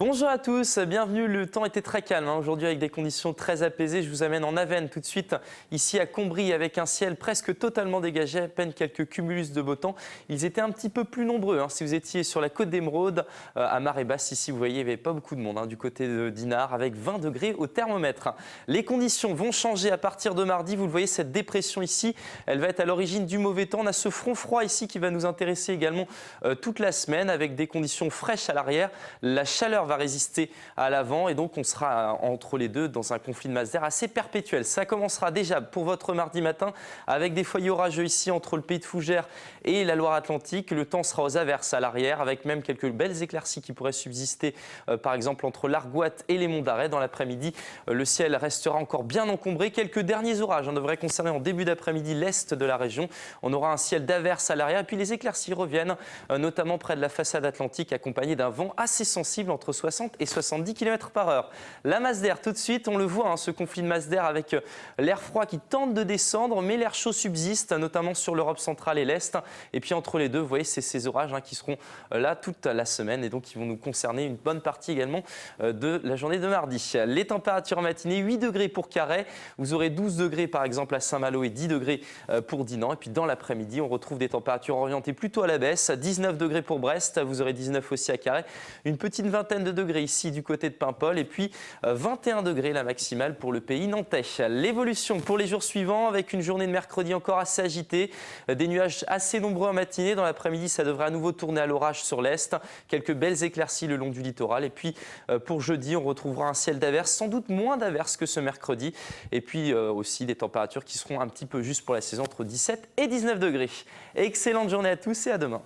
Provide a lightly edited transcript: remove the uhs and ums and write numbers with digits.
Bonjour à tous, bienvenue. Le temps était très calme aujourd'hui avec des conditions très apaisées. Je vous amène en Avesnes tout de suite, ici à Combry, avec un ciel presque totalement dégagé, à peine quelques cumulus de beau temps. Ils étaient un petit peu plus nombreux. Si vous étiez sur la côte d'Émeraude, à marée basse, ici vous voyez, il n'y avait pas beaucoup de monde du côté de Dinard, avec 20 degrés au thermomètre. Les conditions vont changer à partir de mardi. Vous le voyez, cette dépression ici, elle va être à l'origine du mauvais temps. On a ce front froid ici qui va nous intéresser également toute la semaine, avec des conditions fraîches à l'arrière. La chaleur va résister à l'avant et donc on sera entre les deux dans un conflit de masse d'air assez perpétuel. Ça commencera déjà pour votre mardi matin avec des foyers orageux ici entre le pays de Fougères et la Loire-Atlantique. Le temps sera aux averses à l'arrière avec même quelques belles éclaircies qui pourraient subsister par exemple entre l'Argoate et les Monts d'Arrêt. Dans l'après-midi, le ciel restera encore bien encombré. Quelques derniers orages devraient concerner en début d'après-midi l'est de la région. On aura un ciel d'averses à l'arrière et puis les éclaircies reviennent notamment près de la façade atlantique accompagnée d'un vent assez sensible entre 60 et 70 km/h. La masse d'air, tout de suite, on le voit, ce conflit de masse d'air avec l'air froid qui tente de descendre, mais l'air chaud subsiste, notamment sur l'Europe centrale et l'Est. Et puis entre les deux, vous voyez, c'est ces orages qui seront là toute la semaine et donc qui vont nous concerner une bonne partie également de la journée de mardi. Les températures en matinée, 8 degrés pour Carhaix, vous aurez 12 degrés par exemple à Saint-Malo et 10 degrés pour Dinan. Et puis dans l'après-midi, on retrouve des températures orientées plutôt à la baisse, 19 degrés pour Brest, vous aurez 19 aussi à Carhaix, une petite vingtaine de degrés ici du côté de Paimpol et puis 21 degrés la maximale pour le pays nantais. L'évolution pour les jours suivants avec une journée de mercredi encore assez agitée, des nuages assez nombreux en matinée. Dans l'après-midi, ça devrait à nouveau tourner à l'orage sur l'est, quelques belles éclaircies le long du littoral et puis pour jeudi, on retrouvera un ciel d'averses, sans doute moins d'averses que ce mercredi et puis aussi des températures qui seront un petit peu justes pour la saison entre 17 et 19 degrés. Excellente journée à tous et à demain.